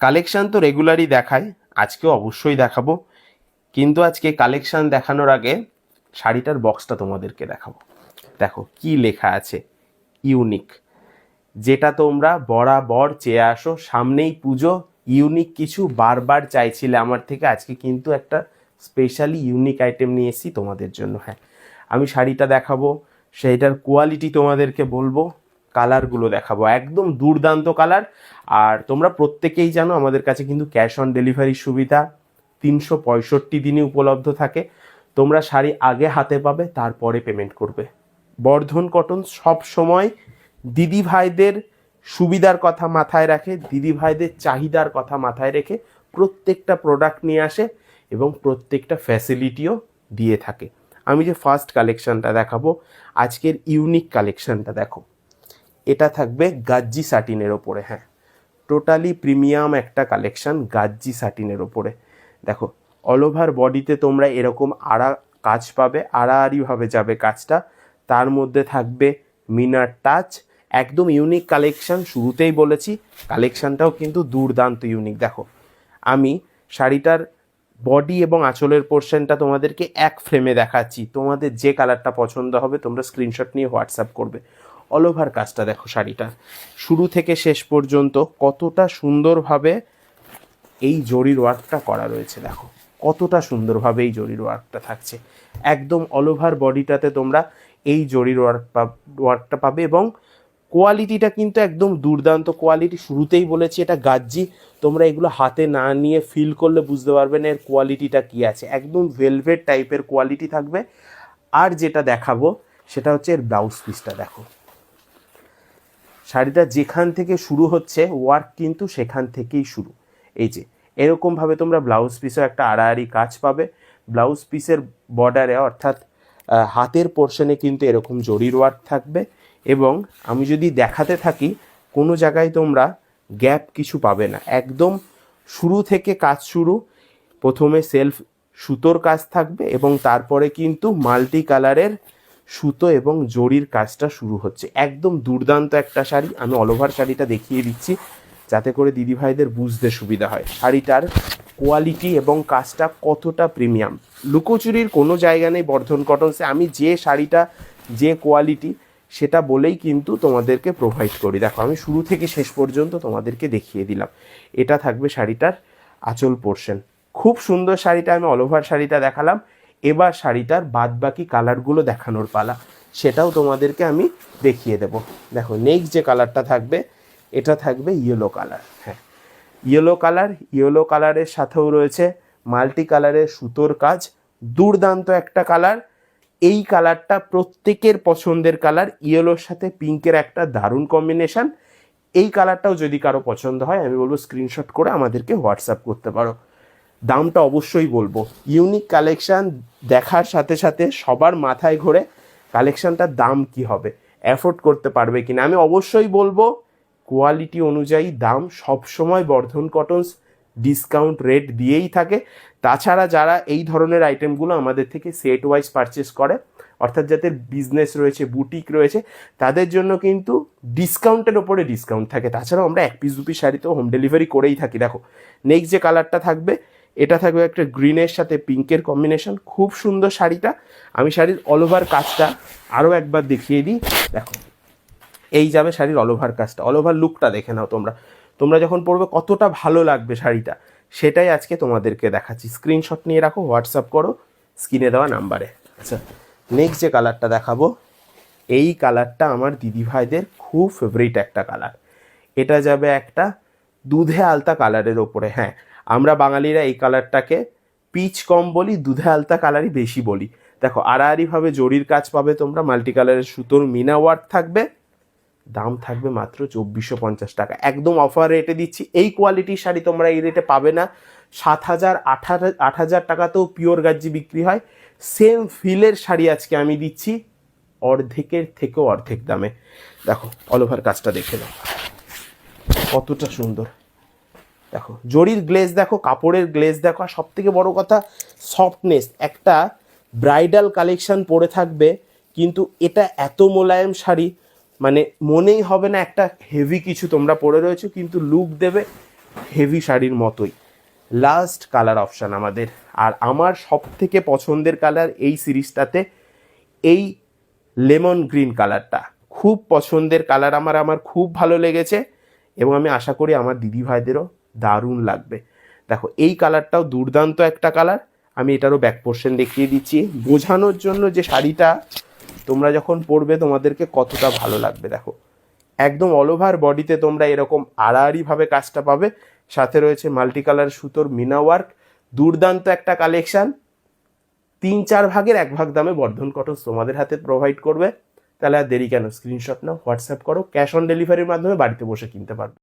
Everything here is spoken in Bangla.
কালেকশন তো রেগুলারই দেখাই, আজকেও অবশ্যই দেখাবো, কিন্তু আজকে কালেকশন দেখানোর আগে শাড়িটার বক্সটা তোমাদেরকে দেখাবো। দেখো কি লেখা আছে, ইউনিক। যেটা তোমরা বরাবর চেয়ে আসো, সামনেই পুজো, ইউনিক কিছু বারবার চাইছিলে আমার থেকে, আজকে কিন্তু একটা স্পেশালি ইউনিক আইটেম নিয়ে এসেছি তোমাদের জন্য। হ্যাঁ, আমি শাড়িটা দেখাবো, সেইটার কোয়ালিটি তোমাদেরকে বলবো, কালারগুলো দেখাবো, একদম দুর্দান্ত কালার। আর তোমরা প্রত্যেকেই জানো আমাদের কাছে কিন্তু ক্যাশ অন ডেলিভারির সুবিধা 365 দিনই উপলব্ধ থাকে। তোমরা শাড়ি আগে হাতে পাবে, তারপরে পেমেন্ট করবে। বর্ধন কটন সব সময় দিদি ভাইদের সুবিধার কথা মাথায় রাখে, দিদি ভাইদের চাহিদার কথা মাথায় রেখে প্রত্যেকটা প্রোডাক্ট নিয়ে আসে এবং প্রত্যেকটা ফ্যাসিলিটিও দিয়ে থাকে। আমি যে ফার্স্ট কালেকশনটা দেখাবো, আজকের ইউনিক কালেকশনটা দেখো, এটা থাকবে গাজ্জি সাটিনের ওপরে। হ্যাঁ, টোটালি প্রিমিয়াম একটা কালেকশন গাজ্জি সাটিনের ওপরে। দেখো অল ওভার বডিতে তোমরা এরকম কাজ পাবে, আড়াআড়িভাবে যাবে কাজটা, তার মধ্যে থাকবে মিনার টাচ। একদম ইউনিক কালেকশন, শুরুতেই বলেছি কালেকশনটাও কিন্তু দুর্দান্ত ইউনিক। দেখো আমি শাড়িটার বডি এবং আঁচলের পোর্শনটা তোমাদেরকে এক ফ্রেমে দেখাচ্ছি, তোমাদের যে কালারটা পছন্দ হবে তোমরা স্ক্রিনশট নিয়ে হোয়াটসঅ্যাপ করবে। অল ওভার কাজটা দেখো, শাড়িটা শুরু থেকে শেষ পর্যন্ত কতটা সুন্দরভাবে এই জরির ওয়ার্কটা করা রয়েছে। দেখো কতটা সুন্দরভাবে এই জরির ওয়ার্কটা থাকছে, একদম অল ওভার বডিটাতে তোমরা এই জরির ওয়ার্কটা পাবে এবং কোয়ালিটিটা কিন্তু একদম দুর্দান্ত কোয়ালিটি। শুরুতেই বলেছি এটা গাজ্জি, তোমরা এগুলো হাতে না নিয়ে ফিল করলে বুঝতে পারবে না এর কোয়ালিটিটা কী আছে, একদম ভেলভেট টাইপের কোয়ালিটি থাকবে। আর যেটা দেখাবো সেটা হচ্ছে এর ব্লাউজ পিসটা। দেখো শাড়িটা যেখান থেকে শুরু হচ্ছে ওয়ার্ক কিন্তু সেখান থেকেই শুরু। এই যে এরকমভাবে তোমরা ব্লাউজ পিসেও একটা আড়াআড়ি কাজ পাবে। ব্লাউজ পিসের বর্ডারে অর্থাৎ হাতের পোর্শনে কিন্তু এরকম জরির ওয়ার্ক থাকবে এবং আমি যদি দেখাতে থাকি কোনো জায়গায় তোমরা গ্যাপ কিছু পাবে না, একদম শুরু থেকে কাজ শুরু। প্রথমে সেলফ সুতোর কাজ থাকবে এবং তারপরে কিন্তু মাল্টি কালারের সুতো এবং জরির কাজটা শুরু হচ্ছে। একদম দুর্দান্ত একটা শাড়ি, আমি অল ওভার শাড়িটা দেখিয়ে দিচ্ছি যাতে করে দিদিভাইদের বুঝতে সুবিধা হয় শাড়িটার কোয়ালিটি এবং কাজটা কতটা প্রিমিয়াম। লুকোচুরির কোনো জায়গা নেই বর্ধন কটনসে, আমি যে শাড়িটা যে কোয়ালিটি সেটা বলেই কিন্তু তোমাদেরকে প্রোভাইড করি। দেখো আমি শুরু থেকে শেষ পর্যন্ত তোমাদেরকে দেখিয়ে দিলাম। এটা থাকবে শাড়িটার আঁচল পোর্শন, খুব সুন্দর শাড়িটা, আমি অল ওভার শাড়িটা দেখালাম। এবার শাড়িটার বাদবাকি কালারগুলো দেখানোর পালা, সেটাও তোমাদেরকে আমি দেখিয়ে দেব। দেখো নেক্সট যে কালারটা থাকবে এটা থাকবে ইয়েলো কালার। হ্যাঁ, ইয়েলো কালারের সাথেও রয়েছে মাল্টি কালারের সুতোর কাজ, দুর্দান্ত একটা কালার। এই কালারটা প্রত্যেকের পছন্দের কালার, ইয়েলোর সাথে পিঙ্কের একটা দারুণ কম্বিনেশন। এই কালারটাও যদি কারো পছন্দ হয় আমি বলবো স্ক্রিনশট করে আমাদেরকে হোয়াটসঅ্যাপ করতে পারো। দামটা অবশ্যই বলবো, ইউনিক কালেকশান দেখার সাথে সাথে সবার মাথায় ঘোরে কালেকশানটার দাম কি হবে, অ্যাফোর্ড করতে পারবে কিনা। আমি অবশ্যই বলবো কোয়ালিটি অনুযায়ী দাম সবসময় বর্ধন কটনস ডিসকাউন্ট রেট দিয়েই থাকে। তাছাড়া যারা এই ধরনের আইটেমগুলো আমাদের থেকে সেট ওয়াইজ পারচেস করে, অর্থাৎ যাদের বিজনেস রয়েছে, বুটিক রয়েছে, তাদের জন্য কিন্তু ডিসকাউন্টের ওপরে ডিসকাউন্ট থাকে। তাছাড়াও আমরা এক পিস দু পিস শাড়িতেও হোম ডেলিভারি করেই থাকি। দেখো নেক্সট যে কালারটা থাকবে এটা থাকবে একটা গ্রিনের সাথে পিঙ্কের কম্বিনেশন, খুব সুন্দর শাড়িটা। আমি শাড়ির অল ওভার কাজটা আরও একবার দেখিয়ে দিই। দেখো এই যাবে শাড়ির অল ওভার কাজটা, অল ওভার লুকটা দেখে নাও তোমরা, তোমরা যখন পরবে কতটা ভালো লাগবে শাড়িটা, সেটাই আজকে তোমাদেরকে দেখাচ্ছি। স্ক্রিনশট নিয়ে রাখো, হোয়াটসঅ্যাপ করো স্ক্রিনে দেওয়া নাম্বারে। আচ্ছা নেক্সট যে কালারটা দেখাবো, এই কালারটা আমার দিদিভাইদের খুব ফেভারিট একটা কালার। এটা যাবে একটা দুধে আলতা কালারের ওপরে। হ্যাঁ, আমরা বাঙালিরা এই কালারটাকে পিচ কম বলি, দুধে আলতা কালারই বেশি বলি। দেখো আড়াআড়িভাবে জরির কাজ পাবে তোমরা, মাল্টি কালারের সুতোর মিনা ওয়ার্ক থাকবে, দাম থাকবে মাত্র 2450 টাকা, একদম অফার রেটে দিচ্ছি। এই কোয়ালিটির শাড়ি তোমরা এই রেটে পাবে না। 7000 8000 টাকাতেও পিওর গাজ্জি বিক্রি হয়, সেম ফিলের শাড়ি আজকে আমি দিচ্ছি অর্ধেকের থেকেও অর্ধেক দামে। দেখো অল ওভার কাজটা দেখে নাও কতটা সুন্দর। দেখো জরির গ্লেজ দেখো, কাপড়ের গ্লেজ দেখো, আর সবথেকে বড় কথা সফটনেস। একটা ব্রাইডাল কালেকশন পরে থাকবে কিন্তু এটা এত মোলায়েম শাড়ি, মানে মনেই হবে না একটা হেভি কিছু তোমরা পরে রয়েছো, কিন্তু লুক দেবে হেভি শাড়ির মতোই। লাস্ট কালার অপশান আমাদের, আর আমার সব থেকে পছন্দের কালার এই সিরিজটাতে এই লেমন গ্রিন কালারটা খুব পছন্দের কালার আমার খুব ভালো লেগেছে, এবং আমি আশা করি আমার দিদিভাইদেরও দারুণ লাগবে। দেখো এই কালারটাও দুর্দান্ত একটা কালার। আমি এটারও ব্যাক পোর্শন দেখিয়ে দিচ্ছি বোঝানোর জন্য যে শাড়িটা তোমরা যখন পরবে তোমাদেরকে কতটা ভালো লাগবে। দেখো একদম অল ওভার বডিতে তোমরা এরকম আড়াআড়িভাবে কাজটা পাবে, সাথে রয়েছে মাল্টি কালার সুতোর মিনা ওয়ার্ক। দুর্দান্ত একটা কালেকশান। 3-4 ভাগের 1 ভাগ দামে বর্ধন কটন্স তোমাদের হাতে প্রোভাইড করবে। তাহলে আর দেরি কেন, স্ক্রিনশট নাও, হোয়াটসঅ্যাপ করো, ক্যাশ অন ডেলিভারির মাধ্যমে বাড়িতে বসে কিনতে পারবে।